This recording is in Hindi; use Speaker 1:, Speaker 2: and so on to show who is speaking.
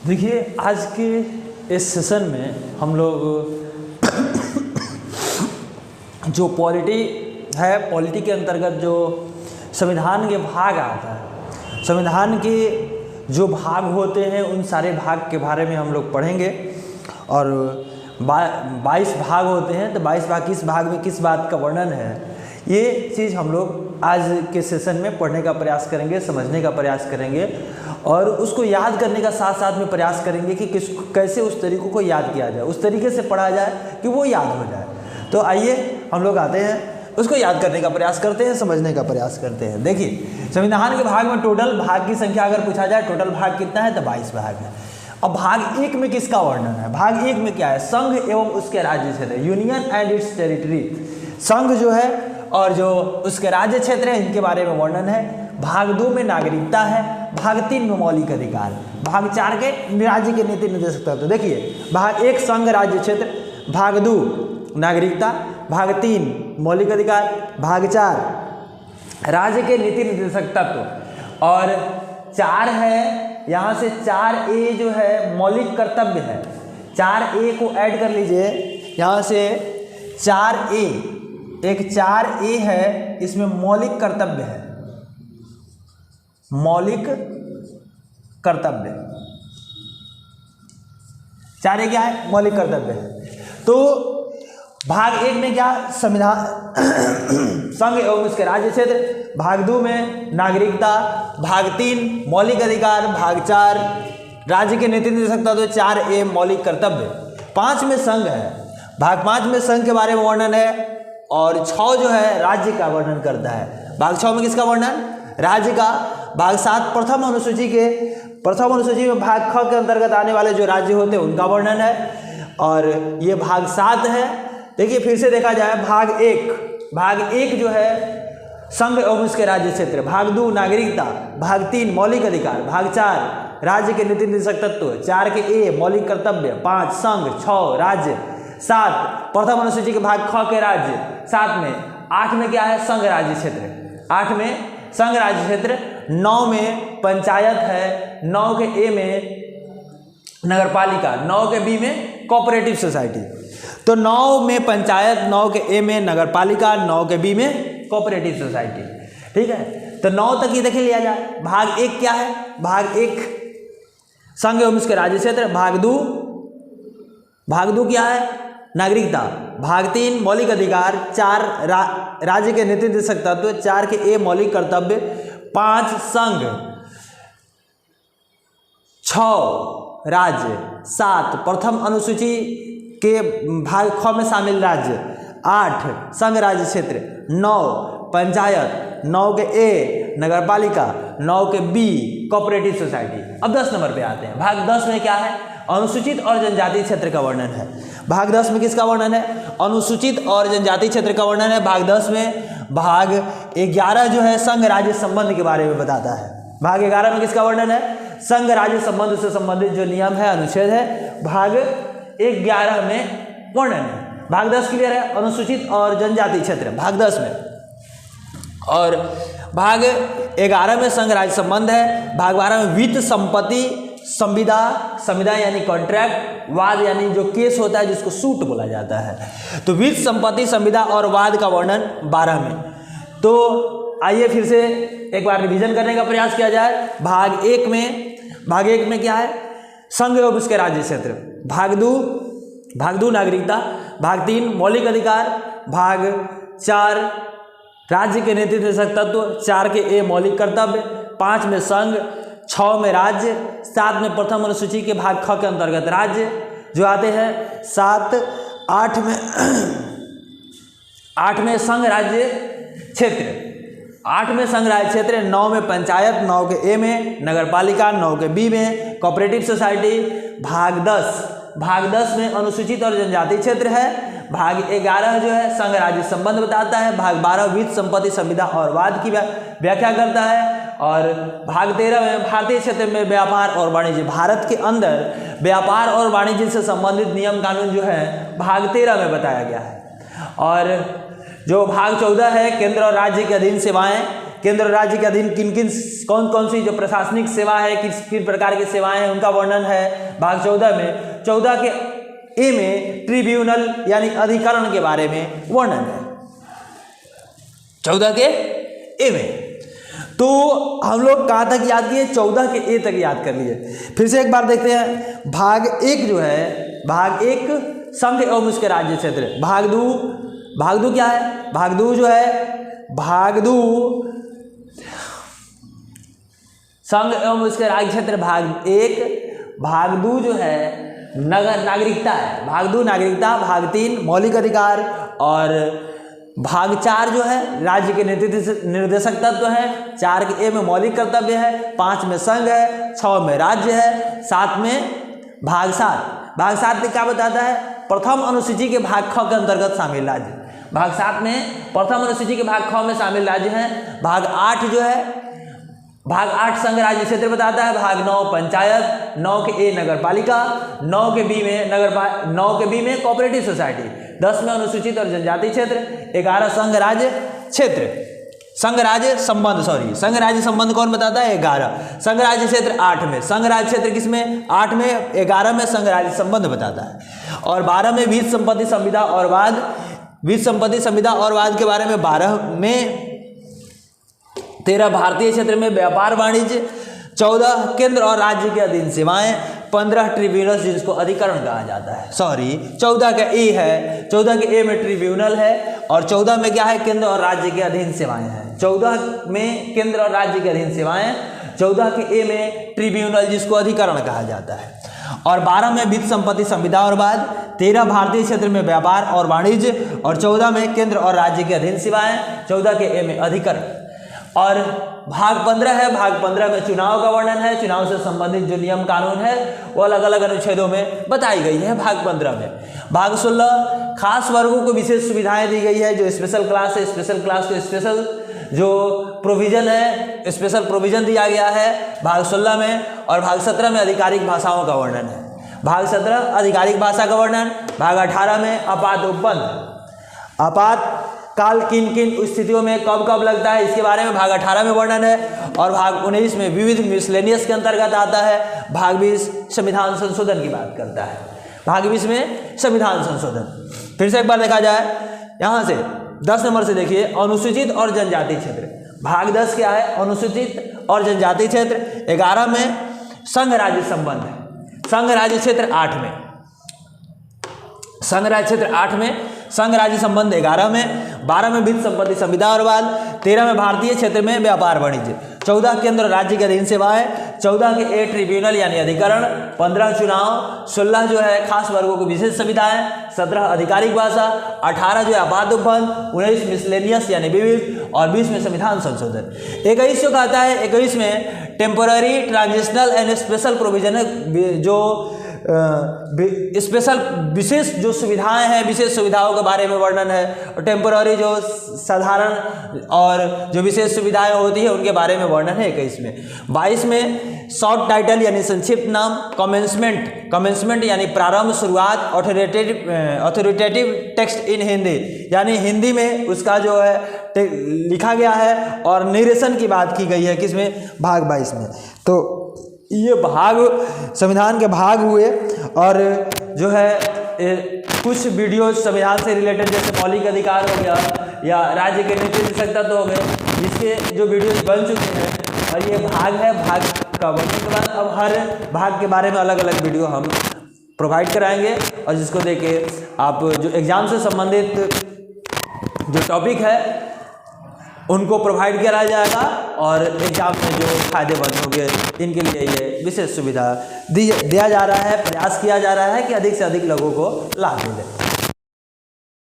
Speaker 1: देखिए, आज के इस सेशन में हम लोग जो पॉलिटी है, पॉलिटी के अंतर्गत जो संविधान के भाग आता है, संविधान के जो भाग होते हैं उन सारे भाग के बारे में हम लोग पढ़ेंगे। और 22 भाग होते हैं, तो 22 भाग किस भाग में किस बात का वर्णन है, ये चीज़ हम लोग आज के सेशन में पढ़ने का प्रयास करेंगे, समझने का प्रयास करेंगे और उसको याद करने का साथ साथ में प्रयास करेंगे कि कैसे उस तरीक़ों को याद किया जाए, उस तरीके से पढ़ा जाए कि वो याद हो जाए। तो आइए हम लोग आते हैं, उसको याद करने का प्रयास करते हैं, समझने का प्रयास करते हैं। देखिए, संविधान के भाग में टोटल भाग की संख्या अगर पूछा जाए, टोटल भाग कितना है, तो 22 भाग है। अब भाग 1 में किसका वर्णन है? भाग 1 में क्या है? संघ एवं उसके राज्य क्षेत्र, यूनियन एंड इट्स टेरिटरी। संघ जो है और जो उसके राज्य क्षेत्र है, इनके बारे में वर्णन है। भाग 2 में नागरिकता है। भाग 3 में मौलिक अधिकार। भाग 4 के राज्य के नीति निर्देशक तत्व। देखिए, भाग 1 संघ राज्य क्षेत्र, भाग 2 नागरिकता, भाग 3 मौलिक अधिकार, भाग 4 राज्य के नीति निर्देशक तत्व और 4 है, यहाँ से 4A जो है मौलिक कर्तव्य है। 4A को ऐड कर लीजिए, यहाँ से 4A, एक 4A है, इसमें मौलिक कर्तव्य है, मौलिक कर्तव्य। 4A क्या है? मौलिक कर्तव्य है। तो भाग 1 में क्या? संविधान संघ एवं उसके राज्य क्षेत्र। भाग 2 में नागरिकता। भाग 3 मौलिक अधिकार। भाग 4 राज्य के नीति निर्देशक तत्व। 4A मौलिक कर्तव्य। 5 में संघ है। भाग 5 में संघ के बारे में वर्णन है और 6 जो है राज्य का वर्णन करता है। भाग 6 में किसका वर्णन? राज्य का। भाग 7 प्रथम अनुसूची में भाग ख के अंतर्गत आने वाले जो राज्य होते हैं उनका वर्णन है और ये भाग 7 है। देखिए, फिर से देखा जाए, भाग 1 जो है संघ एवं उसके राज्य क्षेत्र। भाग 2 नागरिकता। भाग 3 मौलिक अधिकार। भाग 4 राज्य के नीति निर्देशक तत्व। 4 के A मौलिक कर्तव्य। 5 संघ। 6 राज्य। 7 प्रथम अनुसूची के भाग ख के राज्य। 7 में 8 में क्या है? संघ राज्य क्षेत्र। 8 में संघ राज्य क्षेत्र। 9 में पंचायत है। 9 के A में नगरपालिका। 9 के B में कोऑपरेटिव सोसाइटी। तो 9 में पंचायत, 9 के A में नगरपालिका, 9 के B में कोऑपरेटिव सोसाइटी। ठीक है, तो 9 तक ये देखे लिया जाए। भाग 1 क्या है? भाग 1 संघ एवं उसके राज्य क्षेत्र। भाग 2 क्या है? नागरिकता। भाग 3 मौलिक अधिकार। 4 राज्य के नीति निर्देशक तत्व। 4 के A मौलिक कर्तव्य। 5 संघ। 6 राज्य। 7 प्रथम अनुसूची के भाग ख में शामिल राज्य। 8 संघ राज्य क्षेत्र। 9 पंचायत। 9 के A नगरपालिका। 9 के B कोऑपरेटिव सोसाइटी। अब 10 नंबर पे आते हैं। भाग 10 में क्या है? अनुसूचित और जनजाति क्षेत्र का वर्णन है। भाग 10 में किसका वर्णन है? अनुसूचित और जनजाति क्षेत्र का वर्णन है। भाग 10 में भाग 11 जो है संघ राज्य संबंध के बारे में बताता है। भाग 11 में किसका वर्णन है? संघ राज्य संबंध से संबंधित जो नियम है, अनुच्छेद है, भाग 11 में वर्णन है। भाग 10 क्लियर है? अनुसूचित और जनजाति क्षेत्र भाग 10 में। और भाग 11 में संघ राज्य संबंध है। भाग 12 में वित्त, संपत्ति, संविदा यानी कॉन्ट्रैक्ट, वाद यानी जो केस होता है जिसको सूट बोला जाता है। तो वित्त, संपत्ति, संविदा और वाद का वर्णन 12 में। तो आइए फिर से एक बार रिवीजन करने का प्रयास किया जाए। भाग 1 में क्या है? संघ एवं उसके राज्य क्षेत्र। भाग 2 नागरिकता। भाग 3 मौलिक अधिकार। भाग 4 राज्य के नीति निर्देशक तत्व। 4 के A मौलिक कर्तव्य। 5 में संघ। 6 में राज्य। 7 में प्रथम अनुसूची के भाग ख के अंतर्गत राज्य जो आते हैं। 7 8 में संघ राज्य क्षेत्र। 8 में संघ राज्य क्षेत्र। 9 में पंचायत। 9 के A में नगरपालिका। 9 के B में कोऑपरेटिव सोसाइटी। भाग 10 में अनुसूचित और जनजाति क्षेत्र है। भाग 11 जो है संघ राज्य संबंध बताता है। भाग 12 वित्त, संपत्ति, संविदा और वाद की व्याख्या करता है। और भाग 13 में भारतीय क्षेत्र में व्यापार और वाणिज्य, भारत के अंदर व्यापार और वाणिज्य से संबंधित नियम कानून जो है भाग 13 में बताया गया है। और जो भाग 14 है केंद्र और राज्य के अधीन सेवाएं, केंद्र और राज्य के अधीन किन किन कौन कौन सी जो प्रशासनिक सेवा है, किस किन प्रकार की सेवाएं हैं, उनका वर्णन है भाग 14 में। 14 के ए में ट्रिब्यूनल यानी अधिकरण के बारे में वर्णन है, 14 के ए में। तो हम लोग कहाँ तक याद किए, 14 के ए तक याद कर लिए। फिर से एक बार देखते हैं। भाग 1 जो है, भाग 1 संघ एवं उसके राज्य क्षेत्र। भाग 2 क्या है, भाग 2 जो है, भाग 2 संघ एवं उसके राज्य क्षेत्र भाग 1। भाग 2 जो है नगर नागरिकता है, भाग 2 नागरिकता। भाग 3 मौलिक अधिकार। और भाग 4 जो है राज्य के निर्देशक तत्व है। 4 के ए में मौलिक कर्तव्य है, 5 में संघ है, 6 में राज्य है, 7 में भाग 7। भाग 7 में क्या बताता है, प्रथम अनुसूची के भाग ख के अंतर्गत शामिल राज्य। भाग 7 में प्रथम अनुसूची के भाग ख में शामिल राज्य हैं। भाग 8 जो है, भाग 8 संघ राज्य क्षेत्र बताता है। भाग 9 पंचायत, 9 के ए नगर पालिका, 9 के बी में 9 के बी में कोऑपरेटिव सोसाइटी, 10 में अनुसूचित और जनजाति क्षेत्र, 11 संघ राज्य क्षेत्र। संघ राज्य संबंध, संघ राज्य संबंध कौन बताता है, 11। संघ राज्य क्षेत्र 8 में, संघ राज्य क्षेत्र किसमें, 8 में। 11 में संघ राज्य संबंध बताता है। और 12 में वित्त संपत्ति संविदा और वाद, वित्त संपत्ति संविदा और वाद के बारे में 12 में। 13 भारतीय क्षेत्र में व्यापार वाणिज्य। 14 केंद्र और राज्य के अधीन सेवाएं। 15 ट्रिब्यूनल जिसको अधिकरण कहा जाता है। 14 का ए है, 14 के ए में ट्रिब्यूनल है और 14 में क्या है, केंद्र और राज्य के अधीन सेवाएं हैं। 14 में केंद्र और राज्य के अधीन सेवाएं, 14 के ए में ट्रिब्यूनल जिसको अधिकरण कहा जाता है। और 12 में वित्त संपत्ति संविदा और वाद, 13 भारतीय क्षेत्र में व्यापार और वाणिज्य और 14 में केंद्र और राज्य के अधीन सेवाएं, 14 के ए में अधिकरण। और भाग 15 है, भाग 15 में चुनाव का वर्णन है। चुनाव से संबंधित जो नियम कानून है वो अलग अलग अनुच्छेदों में बताई गई है भाग 15 में। भाग 16 खास वर्गों को विशेष सुविधाएं दी गई है। जो स्पेशल क्लास है, स्पेशल क्लास को स्पेशल जो प्रोविजन है, स्पेशल प्रोविजन दिया गया है भाग 16 में। और भाग 17 में आधिकारिक भाषाओं का वर्णन है। भाग 17 आधिकारिक भाषा का वर्णन। भाग 18 में आपात उपबंध, आपात काल किन किन स्थितियों में कब कब लगता है, इसके बारे में भाग 18 में वर्णन है। और भाग 19 में विविध मिसलेनियस के अंतर्गत आता है। भाग 20 संविधान संशोधन की बात करता है। भाग 20 में संविधान संशोधन। फिर से एक बार देखा जाए, यहाँ से 10 नंबर से देखिए, अनुसूचित और जनजाति क्षेत्र। भाग 10 क्या है, अनुसूचित और जनजाति क्षेत्र। 11 में संघ राज्य संबंध है, संघ राज्य क्षेत्र 8 में, संघ राज्य क्षेत्र 8 में, संघ राज्य संबंध 11 में। 12 में वित्त संपत्ति संविदा और वाद, 13 में भारतीय क्षेत्र में व्यापार वाणिज्य, 14 केंद्र राज्य के अधीन सेवाएं, 14 के ए ट्रिब्यूनल यानी अधिकरण, 15 चुनाव, 16 जो है खास वर्गों को विशेष सुविधाएं, 17 आधिकारिक भाषा, 18 जो है आपात उपबंध, 19 मिसलेनियस यानी विविध और 20 में संविधान संशोधन। 21 जो कहता है, 21 में temporary transitional and special provision है। जो स्पेशल विशेष जो सुविधाएं हैं, विशेष सुविधाओं के बारे में वर्णन है। और टेम्पोररी जो साधारण और जो विशेष सुविधाएं होती है उनके बारे में वर्णन है 21 में। 22 में शॉर्ट टाइटल यानी संक्षिप्त नाम, कमेंसमेंट, कमेंसमेंट यानी प्रारंभ, शुरुआत, ऑथोरिटेटिव टेक्स्ट इन हिंदी यानी हिंदी में उसका जो है लिखा गया है और निरेशन की बात की गई है किसमें, भाग 22 में। तो ये भाग संविधान के भाग हुए। और जो है कुछ वीडियो संविधान से रिलेटेड जैसे मौलिक अधिकार हो गया या राज्य के नीति निर्देशक तत्व हो गए, इसके जो वीडियोज बन चुके हैं। और ये भाग है, भाग का बनने के बाद अब हर भाग के बारे में अलग अलग वीडियो हम प्रोवाइड कराएंगे और जिसको देख के आप जो एग्ज़ाम से संबंधित जो टॉपिक है उनको प्रोवाइड किया जाएगा और एग्जाम में जो फायदेमंद होंगे इनके लिए ये विशेष सुविधा दिया जा रहा है, प्रयास किया जा रहा है कि अधिक से अधिक लोगों को लाभ मिले।